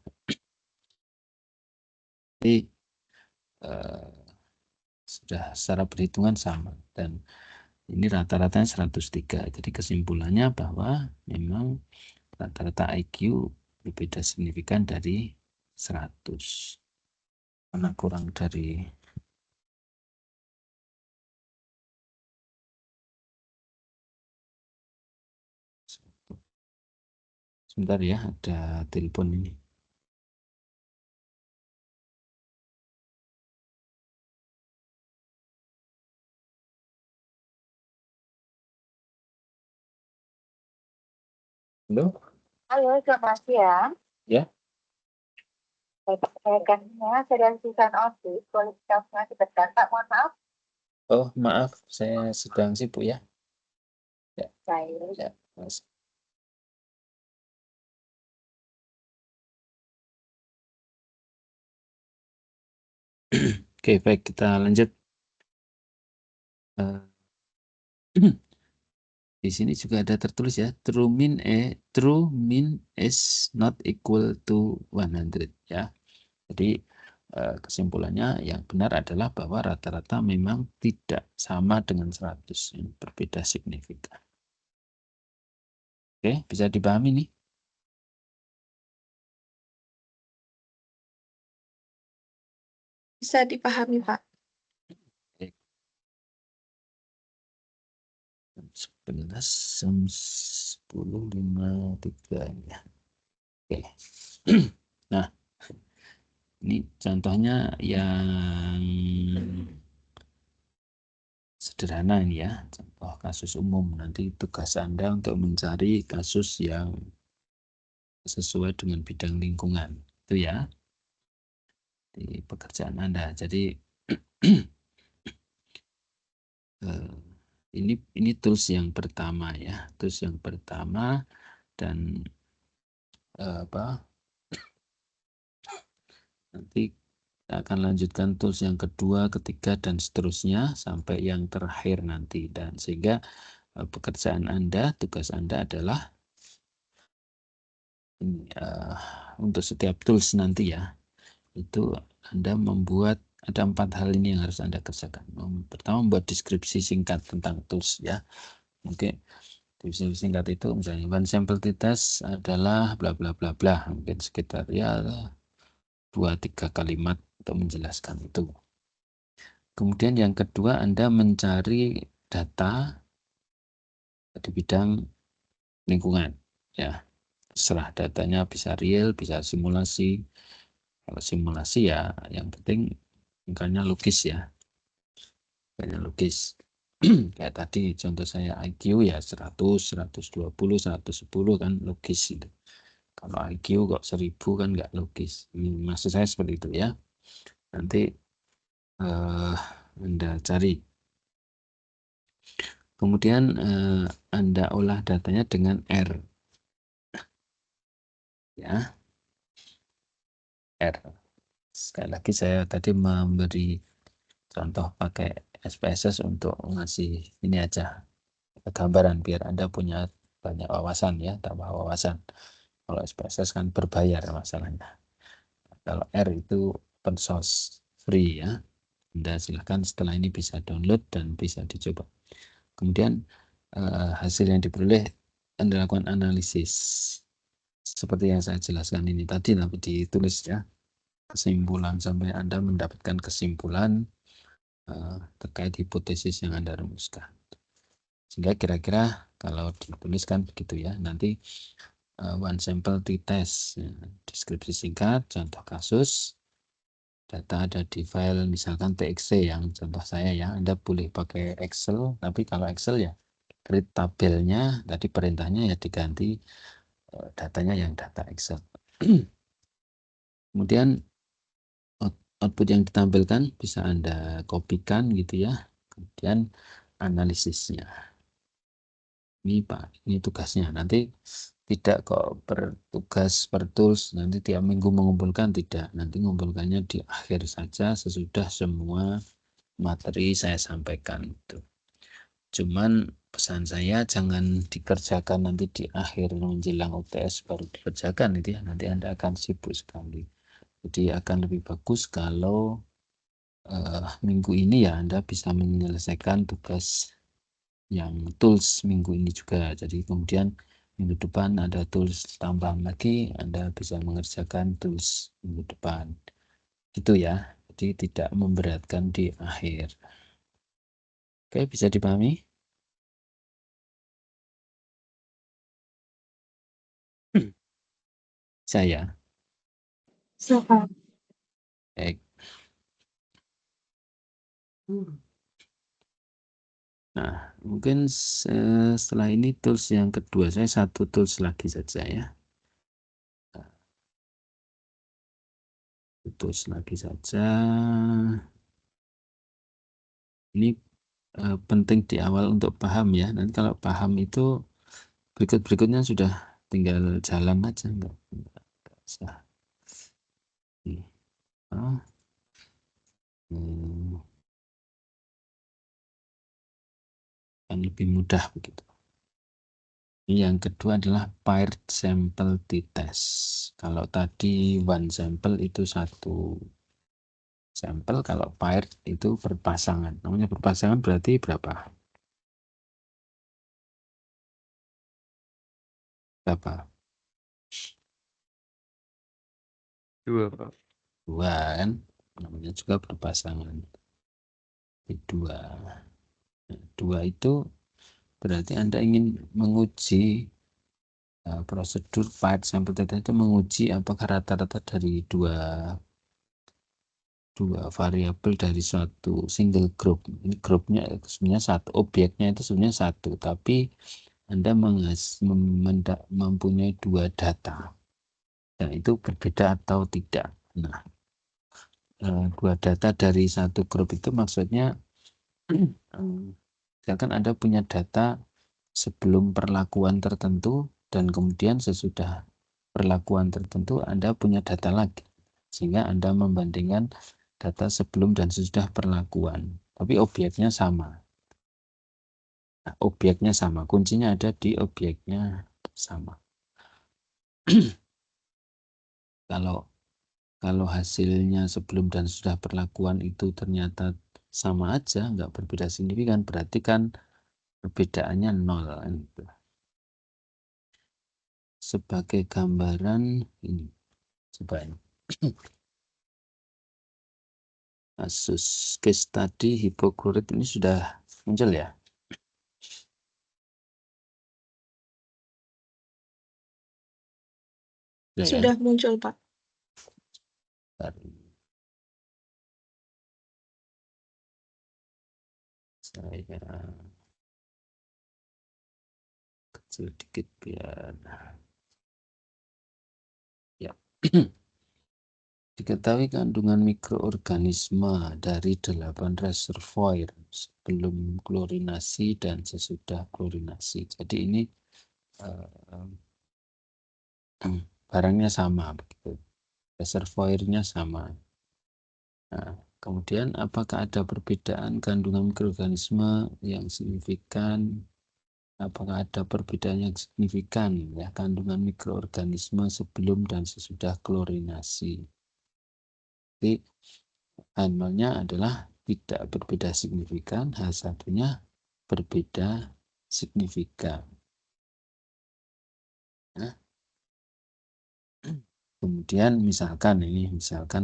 Jadi sudah secara perhitungan sama dan ini rata-ratanya 103. Jadi kesimpulannya bahwa memang rata-rata IQ berbeda signifikan dari 100. Karena kurang dari sebentar ya, ada telepon ini. Halo? Halo, selamat siang. Ya. Saya sedang Susan Osis, kualifikasi berdata. Mohon maaf. Oh, maaf, saya sedang sibuk ya. Ya. Baik. Ya, Mas. Oke, baik, kita lanjut. Di sini juga ada tertulis ya, true mean is not equal to 100 ya. Jadi kesimpulannya yang benar adalah bahwa rata-rata memang tidak sama dengan 100, berbeda signifikan. Oke, bisa dipahami nih? Bisa dipahami, Pak. 11 jam 10.53 ya. Oke. Nah, ini contohnya yang sederhana ini ya, contoh kasus umum. Nanti tugas Anda untuk mencari kasus yang sesuai dengan bidang lingkungan. Itu ya di pekerjaan Anda. Jadi ini tools yang pertama ya, tools yang pertama. Dan nanti akan lanjutkan tools yang kedua, ketiga, dan seterusnya sampai yang terakhir nanti. Dan sehingga pekerjaan Anda, tugas Anda adalah untuk setiap tools nanti ya, itu Anda membuat ada 4 hal ini yang harus Anda kerjakan. Pertama, membuat deskripsi singkat tentang tools ya. Mungkin deskripsi singkat itu misalnya one sample test adalah bla bla bla bla, mungkin sekitar ya 2-3 kalimat untuk menjelaskan itu. Kemudian yang kedua, Anda mencari data di bidang lingkungan ya. Serah datanya bisa real, bisa simulasi. Kalau simulasi ya yang penting angkanya logis ya. Angkanya logis. Kayak tadi contoh saya IQ ya 100, 120, 110 kan logis itu. Kalau IQ kok 1000 kan nggak logis. Maksud saya seperti itu ya. Nanti Anda cari. Kemudian Anda olah datanya dengan R. Ya. R. Sekali lagi saya tadi memberi contoh pakai SPSS untuk ngasih ini aja gambaran biar Anda punya banyak wawasan ya, tambah wawasan. Kalau SPSS kan berbayar masalahnya. Kalau R itu open source, free ya. Anda silahkan setelah ini bisa download dan bisa dicoba. Kemudian hasil yang diperoleh Anda lakukan analisis seperti yang saya jelaskan ini tadi, tapi ditulis ya kesimpulan sampai Anda mendapatkan kesimpulan terkait hipotesis yang Anda rumuskan. Sehingga kira-kira kalau dituliskan begitu ya, nanti one sample test, deskripsi singkat, contoh kasus, data ada di file misalkan TXT yang contoh saya ya. Anda boleh pakai Excel, tapi kalau Excel ya create tabelnya, tadi perintahnya ya diganti datanya yang data Excel. Kemudian output yang ditampilkan bisa Anda kopikan gitu ya. Kemudian analisisnya. Ini Pak, ini tugasnya. Nanti tidak kok bertugas per tools, nanti tiap minggu mengumpulkan, tidak. Nanti mengumpulkannya di akhir saja sesudah semua materi saya sampaikan. Cuman pesan saya jangan dikerjakan nanti di akhir menjelang UTS baru dikerjakan itu ya. Nanti Anda akan sibuk sekali. Jadi akan lebih bagus kalau minggu ini ya Anda bisa menyelesaikan tugas yang tools minggu ini juga. Jadi kemudian minggu depan ada tools tambahan lagi, Anda bisa mengerjakan tools minggu depan. Gitu ya. Jadi tidak memberatkan di akhir. Oke, bisa dipahami? Saya. Baik. Nah, mungkin setelah ini tools yang kedua, saya satu tools lagi saja ya. Tools lagi saja. Ini penting di awal untuk paham ya. Nanti kalau paham itu berikut-berikutnya sudah tinggal jalan aja, enggak usah. Kan lebih mudah begitu. Yang kedua adalah paired sample t-test. Kalau tadi one sample itu satu sampel, kalau paired itu berpasangan. Namanya berpasangan berarti berapa? Berapa? Dua, Pak. Dua kan? Namanya juga berpasangan. Dua. Dua itu berarti Anda ingin menguji prosedur paired sample test itu menguji apakah rata-rata dari dua variabel dari suatu single group. Ini grupnya sebenarnya satu, objeknya itu sebenarnya satu, tapi Anda mempunyai dua data. Nah, itu berbeda atau tidak. Nah, dua data dari satu grup itu maksudnya misalkan Anda punya data sebelum perlakuan tertentu dan kemudian sesudah perlakuan tertentu Anda punya data lagi. Sehingga Anda membandingkan data sebelum dan sesudah perlakuan. Tapi objeknya sama. Nah, objeknya sama. Kuncinya ada di objeknya sama. Kalau hasilnya sebelum dan sudah perlakuan itu ternyata sama aja, nggak berbeda signifikan, berarti kan perbedaannya 0. Gitu. Sebagai gambaran ini, coba ini. Kasus case study hipoklorit ini sudah muncul ya? Sudah muncul, Pak. Saya kecil dikit biar ya. Diketahui kandungan mikroorganisme dari 8 reservoir sebelum klorinasi dan sesudah klorinasi. Jadi ini barangnya sama, begitu. Reservoirnya sama. Nah, kemudian apakah ada perbedaan kandungan mikroorganisme yang signifikan? Apakah ada perbedaan yang signifikan ya kandungan mikroorganisme sebelum dan sesudah klorinasi? Jadi H0-nya adalah tidak berbeda signifikan, H1-nya berbeda signifikan. Nah, kemudian misalkan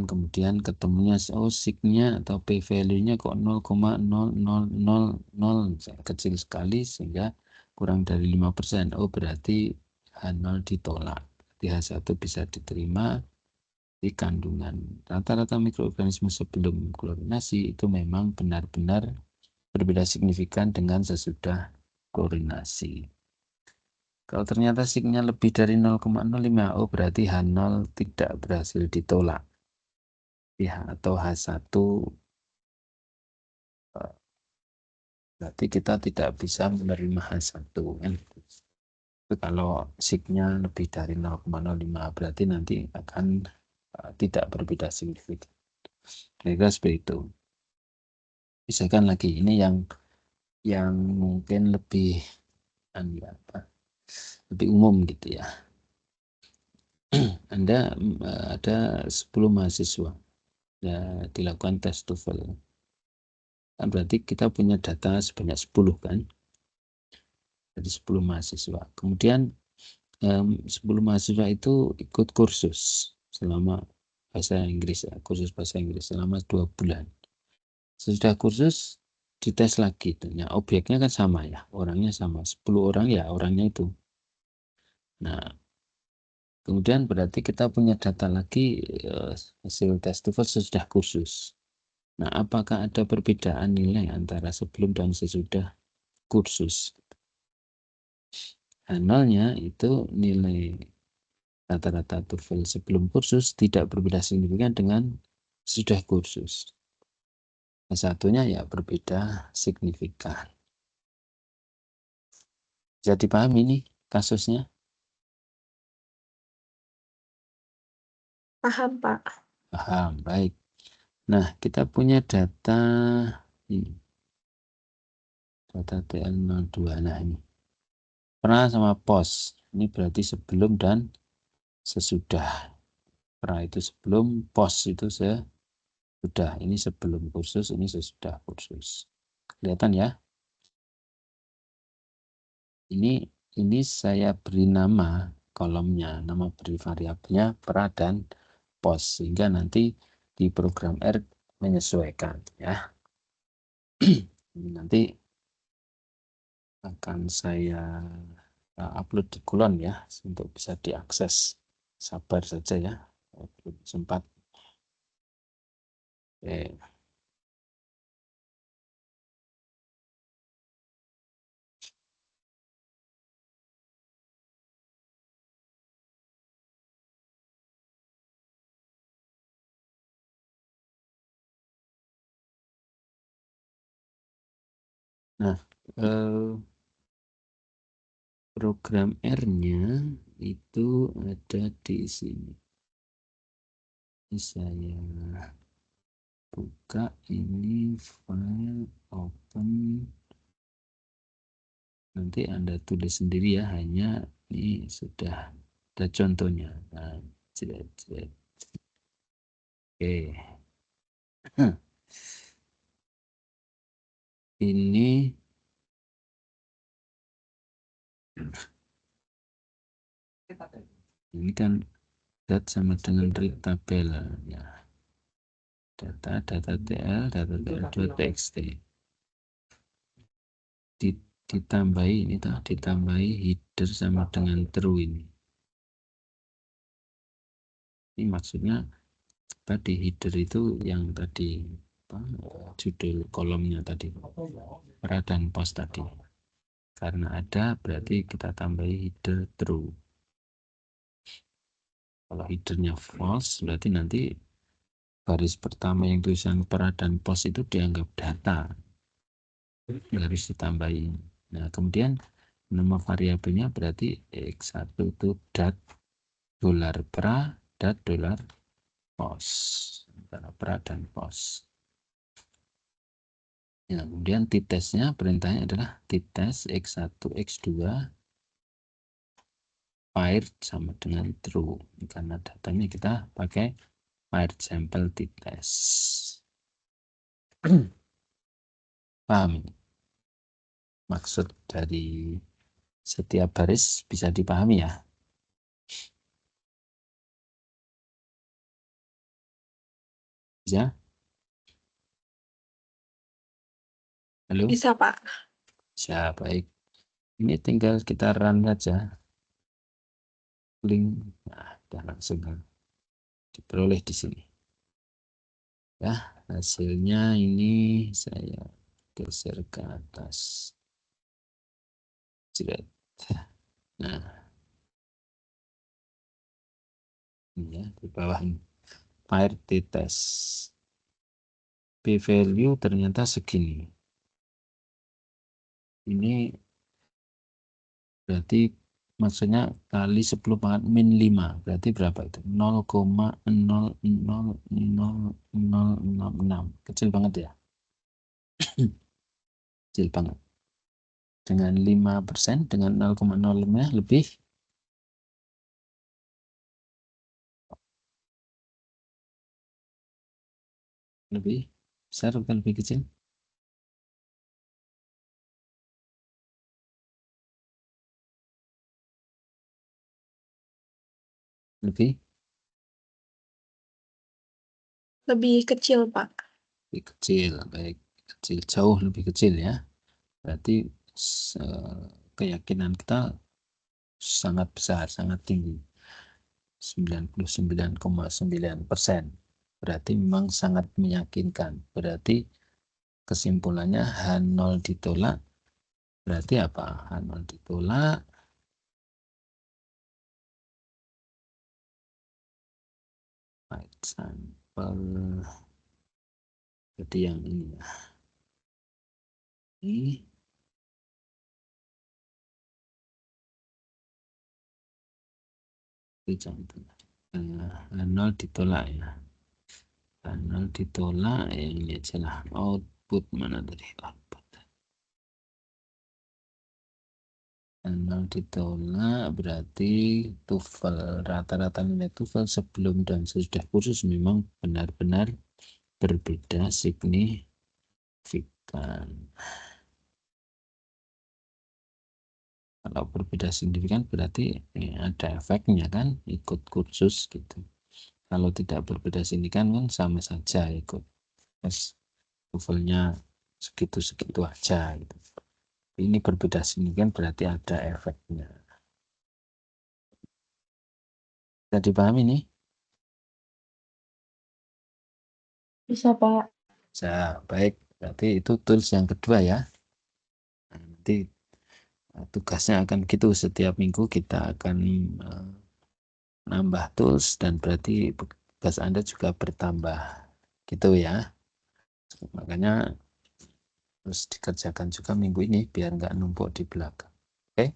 kemudian ketemunya signya atau p value-nya kok 0,0000 kecil sekali sehingga kurang dari 5%. Oh, berarti H0 ditolak. Di H1 bisa diterima. Di kandungan rata-rata mikroorganisme sebelum klorinasi itu memang benar-benar berbeda signifikan dengan sesudah klorinasi. Kalau ternyata signya lebih dari 0,05, oh berarti H0 tidak berhasil ditolak. Ya, atau H1 berarti kita tidak bisa menerima H1. Kalau signya lebih dari 0,05 berarti nanti akan tidak berbeda signifikan. Kira-kira seperti itu. Misalkan lagi ini yang mungkin lebih umum gitu ya. Anda ada 10 mahasiswa ya, dilakukan tes TOEFL. Kan berarti kita punya data sebanyak 10 kan. Jadi 10 mahasiswa. Kemudian 10 mahasiswa itu ikut kursus selama bahasa Inggris ya, kursus bahasa Inggris selama 2 bulan. Sesudah kursus dites lagi, ya, objeknya kan sama ya, orangnya sama, 10 orang ya orangnya itu. Nah, kemudian berarti kita punya data lagi hasil tes TOEFL sesudah kursus. Nah, apakah ada perbedaan nilai antara sebelum dan sesudah kursus? H0-nya itu nilai rata-rata TOEFL sebelum kursus tidak berbeda signifikan dengan sudah kursus. Satunya ya berbeda signifikan. Bisa dipahami ini kasusnya? Paham, Pak. Paham, baik. Nah, kita punya data ini. Data TL02. Nah, ini. Pra sama pos. Ini berarti sebelum dan sesudah. Pra itu sebelum, pos itu sesudah. Ini sebelum kursus, ini sesudah kursus. Kelihatan ya? Ini saya beri nama kolomnya, nama beri variabelnya pra dan pos, sehingga nanti di program R menyesuaikan ya. Ini nanti akan saya upload di kolon ya untuk bisa diakses. Sabar saja ya, belum sempat. Oke. Nah, program R-nya itu ada di sini. Ini saya buka ini file open. Nanti Anda tulis sendiri ya, hanya ini sudah ada contohnya. Nah, Oke. Ini kan dat sama dengan read tabel ya. Data TL, data TL.txt. Ditambahi ini ditambahi header sama dengan true ini. Ini maksudnya tadi header itu yang tadi judul kolomnya tadi, pra dan post tadi. Karena ada berarti kita tambahi header true. Kalau headernya false berarti nanti baris pertama yang tulisan pra dan post itu dianggap data, harus ditambahin. Nah kemudian nama variabelnya berarti x1 itu dat dolar pra dat dolar post, antara pra dan post. Ya, kemudian titesnya perintahnya adalah tites x1 x2 fired sama dengan true, karena datanya kita pakai fired sampel tites. Paham ini? Maksud dari setiap baris bisa dipahami ya? Bisa? Halo? Bisa, Pak. Bisa, baik. Ini tinggal kita run saja. Link, nah, udah langsung diperoleh di sini. Ya, hasilnya ini saya geser ke atas. Nah, ini ya di bawah ini. Fire test. P value ternyata segini. Ini berarti maksudnya kali 10 pangkat min 5. Berarti berapa itu? 0,00006. Kecil banget ya. Kecil banget. Dengan 5% dengan 0,05 lebih besar bukan lebih kecil? Lebih kecil, Pak. Lebih kecil, baik, kecil, jauh lebih kecil ya. Berarti keyakinan kita sangat besar, sangat tinggi, 99,9%. Berarti memang sangat meyakinkan. Berarti kesimpulannya H0 ditolak. Berarti apa? H0 ditolak. Right sample. Jadi yang ini ya. Ini contoh. H0 ditolak ya. H0 ditolak ya, ini aja lah. Output mana tadi? Output. H0 ditolak berarti TOEFL, rata-rata nilai TOEFL sebelum dan sesudah kursus memang benar-benar berbeda signifikan. Kalau berbeda signifikan berarti ada efeknya kan, ikut kursus gitu. Kalau tidak berbeda signifikan kan sama saja ikut. Terus TOEFL-nya segitu-segitu aja gitu. Ini berbeda signifikan berarti ada efeknya. Bisa dipahami nih? Bisa, Pak. Bisa, baik. Berarti itu tools yang kedua ya. Nanti tugasnya akan gitu, setiap minggu kita akan nambah tools dan berarti tugas Anda juga bertambah gitu ya. Makanya Terus dikerjakan juga minggu ini biar nggak numpuk di belakang. Oke.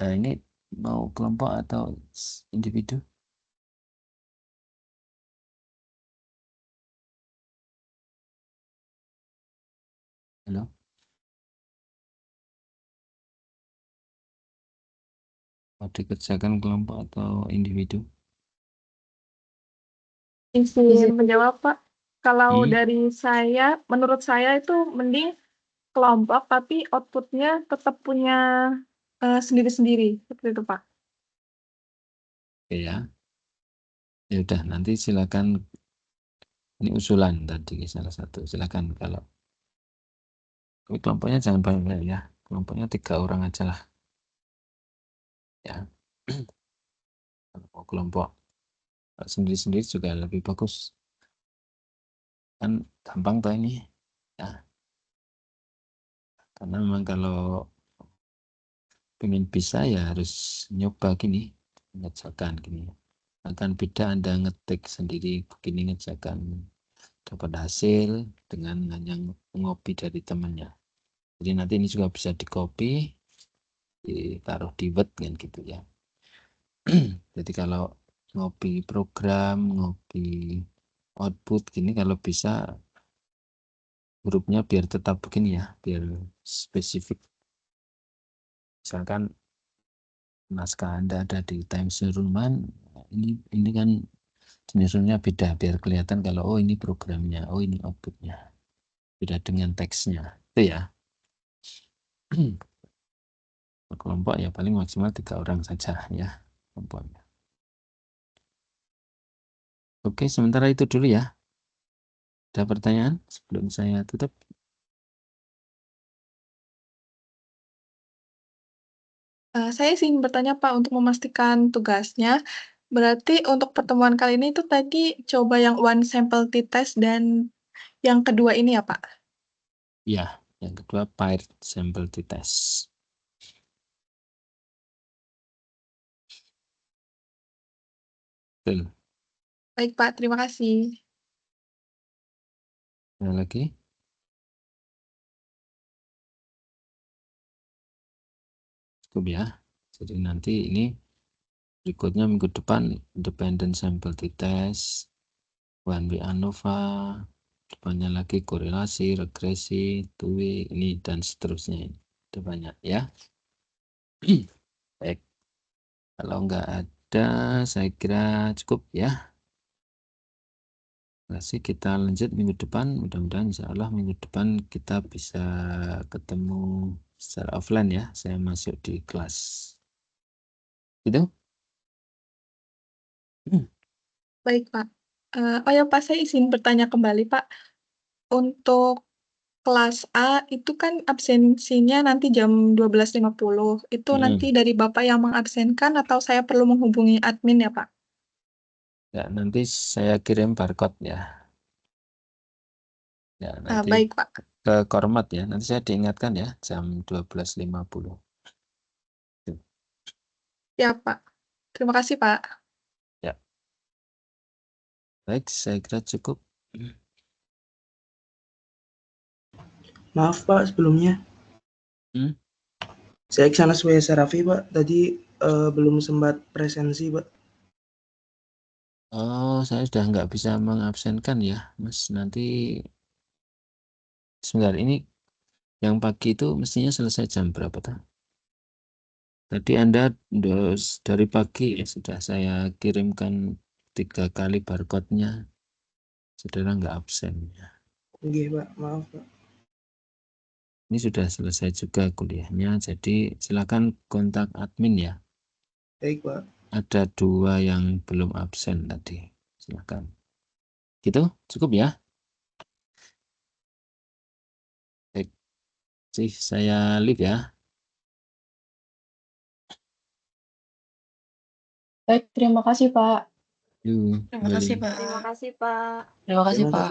Nah, ini mau kelompok atau individu? Halo? Mau dikerjakan kelompok atau individu? Izin menjawab, Pak. Kalau Hmm? dari saya, menurut saya itu mending kelompok, tapi output-nya tetap punya sendiri-sendiri, seperti itu, Pak. Oke ya. Ya udah, nanti silakan. Ini usulan tadi salah satu. Silakan kalau tapi kelompoknya jangan banyak ya. Kelompoknya 3 orang aja lah. Ya. Kalau mau kelompok sendiri-sendiri juga lebih bagus. Kan gampang toh ini. Ya. Karena memang kalau pengen bisa ya harus nyoba gini, ngerjakan gini. Akan beda Anda ngetik sendiri begini ngerjakan dapat hasil dengan hanya ngopi dari temannya. Jadi nanti ini juga bisa di-copy, ditaruh di Word kan gitu ya. Jadi kalau ngopi program, ngopi output gini kalau bisa grupnya biar tetap begini ya, biar spesifik. Misalkan naskah Anda ada di Times New Roman, ini kan jenisnya beda biar kelihatan kalau oh ini programnya, oh ini outputnya. Beda dengan teksnya. Itu ya. Kelompok ya paling maksimal 3 orang saja ya kelompoknya. Oke, sementara itu dulu ya. Ada pertanyaan sebelum saya tutup? Saya ingin bertanya, Pak, untuk memastikan tugasnya, berarti untuk pertemuan kali ini itu tadi coba yang one sample t-test dan yang kedua ini ya, Pak? Ya, yang kedua paired sample t-test. Betul. Baik, Pak, terima kasih. Ada lagi? Cukup ya. Jadi nanti ini berikutnya minggu depan independent sample t-test, one way ANOVA, depannya lagi korelasi, regresi, two-way, ini dan seterusnya. Itu banyak ya. Baik. Kalau enggak ada, saya kira cukup ya. Kasih kita lanjut minggu depan. Mudah-mudahan insya Allah minggu depan kita bisa ketemu secara offline ya. Saya masuk di kelas. Gitu? Baik, Pak. Oh ya, Pak, saya izin bertanya kembali, Pak. Untuk kelas A itu kan absensinya nanti jam 12.50. Itu nanti dari Bapak yang mengabsenkan atau saya perlu menghubungi admin ya, Pak? Ya, nanti saya kirim barcode ya. Ya, nanti Baik, Pak. ke Kormat ya. Nanti saya diingatkan ya jam 12.50. Ya, Pak. Terima kasih, Pak. Ya. Baik, saya kira cukup. Maaf Pak sebelumnya. Saya Iksanas W. Sarafi Pak. Tadi belum sempat presensi Pak. Oh, saya sudah nggak bisa mengabsenkan ya, Mas. Nanti sebentar ini yang pagi itu mestinya selesai jam berapa tuh? Tadi Anda dari pagi sudah saya kirimkan 3 kali barcode-nya. Saudara nggak absen ya. Oke Pak, maaf Pak. Ini sudah selesai juga kuliahnya, jadi silakan kontak admin ya. Baik Pak. Ada 2 yang belum absen tadi. Silakan. Gitu, cukup ya. Baik, sih saya leave ya. Baik, terima kasih Pak. Yuk, Terima kasih, Pak. Terima kasih, Pak. Terima kasih Pak.